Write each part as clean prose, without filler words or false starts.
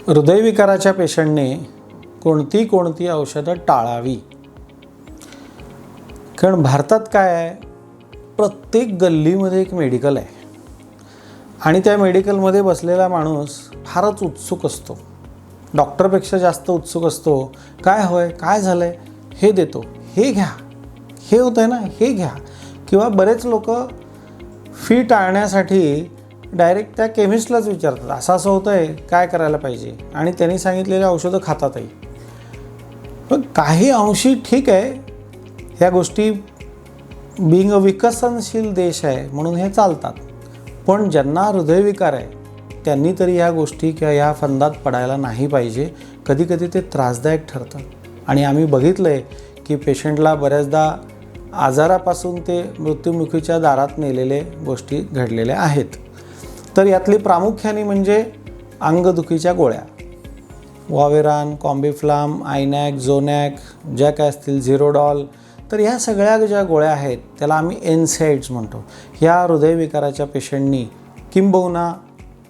हृदयविकाराच्या पेशंटने कोणती औषधं टाळावी? कारण भारतात काय आहे, प्रत्येक गल्लीमध्ये एक मेडिकल आहे आणि त्या मेडिकलमध्ये बसलेला माणूस फारच उत्सुक असतो, डॉक्टरपेक्षा जास्त उत्सुक असतो. काय होय, काय झालं आहे, हे देतो, हे घ्या, हे होतं आहे ना, हे घ्या. किंवा बरेच लोक फी टाळण्यासाठी डायरेक्ट त्या केमिस्टलाच विचारतात, असं असं होतं आहे, काय करायला पाहिजे, आणि त्यांनी सांगितलेले औषधं खातातही. पण काही अंशी ठीक आहे, ह्या गोष्टी बिंग अ विकसनशील देश आहे म्हणून हे चालतात. पण ज्यांना हृदयविकार आहे त्यांनी तरी ह्या गोष्टी किंवा ह्या फंदात पडायला नाही पाहिजे. कधी कधी ते त्रासदायक ठरतं आणि आम्ही बघितलं आहे की पेशंटला बऱ्याचदा आजारापासून ते मृत्युमुखीच्या दारात नेलेले गोष्टी घडलेल्या आहेत. तर यातली प्रामुख्याने म्हणजे अंगदुखीच्या गोळ्या, वॉवेरान, कॉम्बिफ्लाम, आयनॅक, झोनॅक, ज्या काय असतील, झिरोडॉल. तर ह्या सगळ्या ज्या गोळ्या आहेत त्याला आम्ही एनसेड्स म्हणतो. ह्या हृदयविकाराच्या पेशंटनी, किंबहुना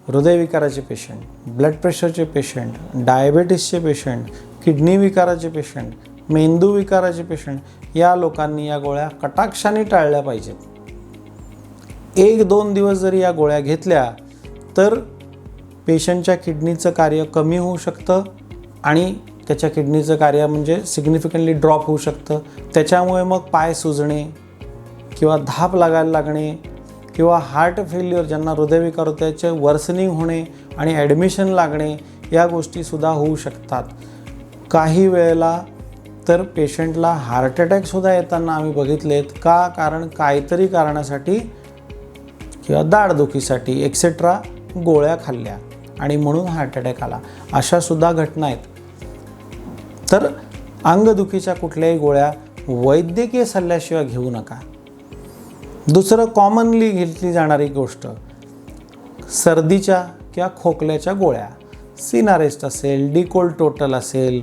हृदयविकाराचे पेशंट, ब्लड प्रेशरचे पेशंट, डायबेटीसचे पेशंट, किडनी विकाराचे पेशंट, मेंदू विकाराचे पेशंट, या लोकांनी या गोळ्या कटाक्षाने टाळल्या पाहिजेत. 1-2 दिवस जरी या गोळ्या घेतल्या तर पेशंटच्या किडनीचं कार्य कमी होऊ शकतं आणि त्याच्या किडनीचं कार्य म्हणजे सिग्निफिकंटली ड्रॉप होऊ शकतं. त्याच्यामुळे मग पाय सुजणे किंवा धाप लागायला लागणे किंवा हार्ट फेल्युअर, ज्यांना हृदयविकार होतो त्याचे वर्सनिंग होणे आणि ॲडमिशन लागणे, या गोष्टीसुद्धा होऊ शकतात. काही वेळेला तर पेशंटला हार्ट अटॅकसुद्धा येताना आम्ही बघितलेत. का? कारण काहीतरी कारणासाठी किंवा दाढदुखीसाठी एक्सेट्रा गोळ्या खाल्ल्या आणि म्हणून हार्ट अटॅक आला, अशासुद्धा घटना आहेत. तर अंगदुखीच्या कुठल्याही गोळ्या वैद्यकीय सल्ल्याशिवाय घेऊ नका. दुसरं, कॉमनली घेतली जाणारी गोष्ट, सर्दीच्या किंवा खोकल्याच्या गोळ्या, सिनारेस्ट असेल, डिकोल टोटल असेल,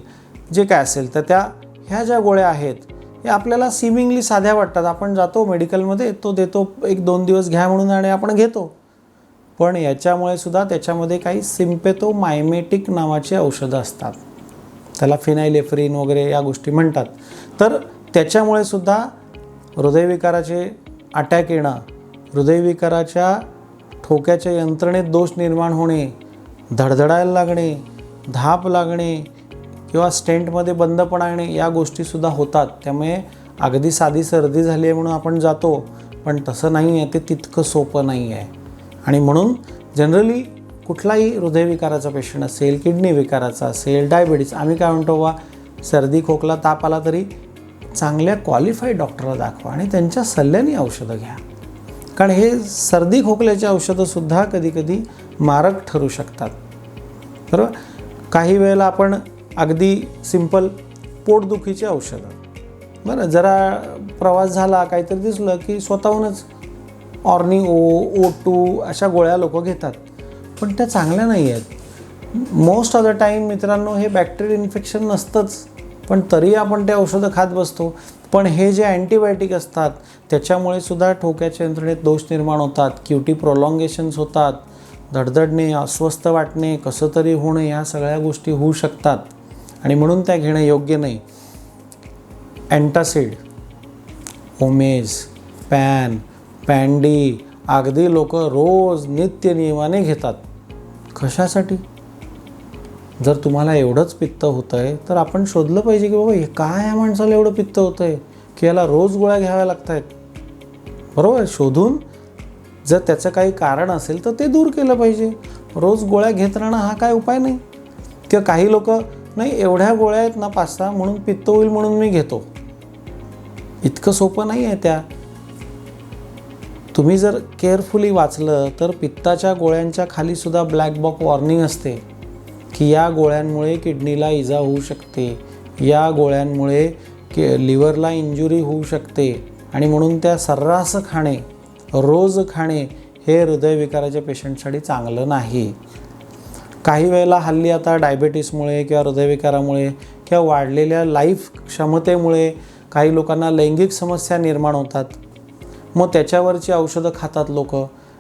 जे काय असेल, तर ह्या ज्या गोळ्या आहेत हे आपल्याला सिमिंगली साध्या वाटतात. आपण जातो मेडिकलमध्ये, तो देतो, 1-2 दिवस घ्या म्हणून आणि आपण घेतो. पण याच्यामुळे सुद्धा त्याच्यामध्ये काही सिम्पेथोमायमेटिक नावाची औषधं असतात, त्याला फिनाइलेफ्रिन वगैरे या गोष्टी म्हणतात. तर त्याच्यामुळे सुद्धा हृदयविकाराचे अटॅक येणं, हृदयविकाराच्या ठोक्याच्या यंत्रणेत दोष निर्माण होणे, धडधडायला लागणे, धाप लागणे किंवा स्टेंटमध्ये बंदपणा येणे, या गोष्टीसुद्धा होतात. त्यामुळे अगदी साधी सर्दी झाली आहे म्हणून आपण जातो, पण तसं नाही आहे, ते तितकं सोपं नाही आहे. आणि म्हणून जनरली कुठलाही हृदयविकाराचा पेशंट असेल, किडनी विकाराचा असेल, डायबिटीस, आम्ही काय म्हणतो, वा सर्दी खोकला ताप आला तरी चांगल्या क्वालिफाईड डॉक्टरला दाखवा आणि त्यांच्या सल्ल्याने औषधं घ्या. कारण हे सर्दी खोकल्याची औषधंसुद्धा कधीकधी मारक ठरू शकतात. बरोबर. काही वेळेला आपण अगदी सिंपल पोटदुखीची औषधं, बरं, जरा प्रवास झाला, काहीतरी दिसलं की स्वतःहूनच ऑर्निओ, अशा गोळ्या लोक घेतात, पण त्या चांगल्या नाही आहेत. मोस्ट ऑफ द टाईम मित्रांनो हे बॅक्टेरियल इन्फेक्शन नसतंच, पण तरी आपण ते औषधं खात बसतो. पण हे जे अँटीबायोटिक असतात त्याच्यामुळे सुद्धा ठोक्याच्या यंत्रणेत दोष निर्माण होतात, क्यूटी प्रोलॉंगेशन्स होतात, धडधडणे, अस्वस्थ वाटणे, कसं तरी होणे, या सगळ्या गोष्टी होऊ शकतात आणि म्हणून त्या घेणं योग्य नाही. अँटासिड, ओमेज, पॅन्डी अगदी लोक रोज नित्य नियमाने घेतात. कशासाठी? जर तुम्हाला एवढंच पित्त होतं आहे तर आपण शोधलं पाहिजे की बाबा हे काय, या माणसाला एवढं पित्त होतं आहे की याला रोज गोळ्या घ्याव्या लागत आहेत. बरोबर. शोधून जर त्याचं काही कारण असेल तर ते दूर केलं पाहिजे. रोज गोळ्या घेत राहणं हा काय उपाय नाही. किंवा काही लोक, नाही एवढ्या गोळ्या आहेत ना 5-6 म्हणून पित्त होईल म्हणून मी घेतो, इतकं सोपं नाही आहे. तुम्ही जर केअरफुली वाचलं तर पित्ताच्या गोळ्यांच्या खालीसुद्धा ब्लॅक बॉक्स वॉर्निंग असते की या गोळ्यांमुळे किडनीला इजा होऊ शकते, या गोळ्यांमुळे लिव्हरला इंजुरी होऊ शकते आणि म्हणून त्या सर्रास खाणे, रोज खाणे हे हृदयविकाराच्या पेशंटसाठी चांगलं नाही. काही वेळेला हल्ली आता डायबेटीसमुळे किंवा हृदयविकारामुळे किंवा वाढलेल्या लाईफ क्षमतेमुळे काही लोकांना लैंगिक समस्या निर्माण होतात. मग त्याच्यावरची औषधं खातात लोक.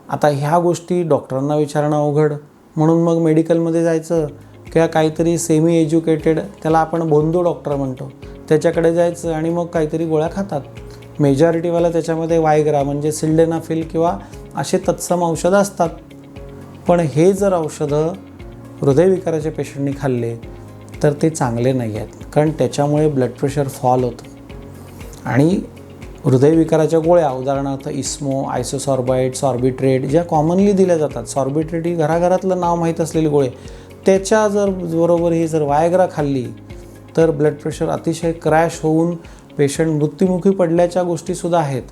आता ह्या गोष्टी डॉक्टरांना विचारणं अवघड, म्हणून मग मेडिकलमध्ये जायचं किंवा काहीतरी सेमी एज्युकेटेड, त्याला आपण बोंधू डॉक्टर म्हणतो, त्याच्याकडे जायचं आणि मग काहीतरी गोळ्या खातात. मेजॉरिटीवाला त्याच्यामध्ये वायग्रा म्हणजे सिल्डेनाफिल किंवा असे तत्सम औषधं असतात. पण हे जर औषधं हृदयविकाराच्या पेशंटनी खाल्ले तर ते चांगले नाही आहेत, कारण त्याच्यामुळे ब्लड प्रेशर फॉल होतं. आणि हृदयविकाराच्या गोळ्या उदाहरणार्थ इस्मो, आयसोसॉर्बाइड, सॉर्बिट्रेट ज्या कॉमनली दिल्या जातात, सॉर्बिट्रेट ही घराघरातलं नाव माहीत असलेली गोळी, त्याच्या बरोबर ही जर वायग्रा खाल्ली तर ब्लड प्रेशर अतिशय क्रॅश होऊन पेशंट मृत्युमुखी पडल्याच्या गोष्टीसुद्धा आहेत.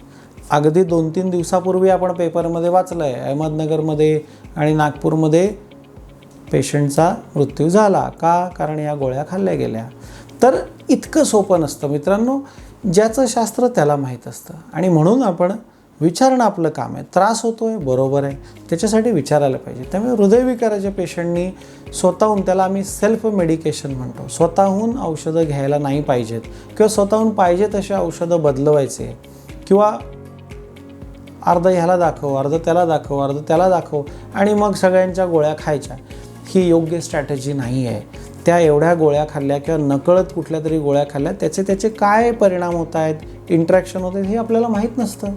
अगदी 2-3 दिवसापूर्वी आपण पेपरमध्ये वाचलं आहे, अहमदनगरमध्ये आणि नागपूरमध्ये पेशंटचा मृत्यू झाला. का? कारण या गोळ्या खाल्ल्या गेल्या. तर इतकं सोपं नसतं मित्रांनो. ज्याचं शास्त्र त्याला माहीत असतं आणि म्हणून आपण विचारणं आपलं काम आहे. त्रास होतो आहे, बरोबर आहे, त्याच्यासाठी विचारायला पाहिजे. त्यामुळे हृदयविकाराच्या पेशंटनी स्वतःहून, त्याला आम्ही सेल्फ मेडिकेशन म्हणतो, स्वतःहून औषधं घ्यायला नाही पाहिजेत किंवा स्वतःहून पाहिजे तसे औषधं बदलवायचे किंवा अर्ध ह्याला दाखव, अर्ध त्याला दाखव, अर्ध त्याला दाखव आणि मग सगळ्यांच्या गोळ्या खायच्या. ही योग्य स्ट्रॅटेजी नाही आहे. त्या एवढ्या गोळ्या खाल्ल्या किंवा नकळत कुठल्या तरी गोळ्या खाल्ल्या, त्याचे काय परिणाम होत आहेत, इंट्रॅक्शन होत आहेत, हे आपल्याला माहीत नसतं.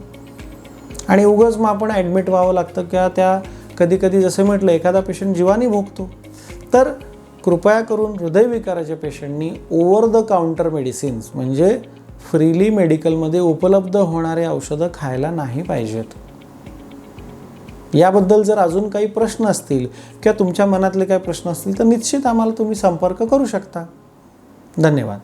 आणि उगाच मग आपण ॲडमिट व्हावं लागतं किंवा त्या कधी कधी जसं म्हटलं एखादा पेशंट जीवानी भोगतो. तर कृपया करून हृदयविकाराच्या पेशंटनी ओव्हर द काउंटर मेडिसिन्स म्हणजे फ्रीली मेडिकलमध्ये उपलब्ध होणारे औषधं खायला नाही पाहिजेत. याबद्दल जर अजून काही प्रश्न असतील किंवा तुमच्या मनातले काही प्रश्न असतील तर निश्चित आम्हाला तुम्ही संपर्क करू शकता. धन्यवाद.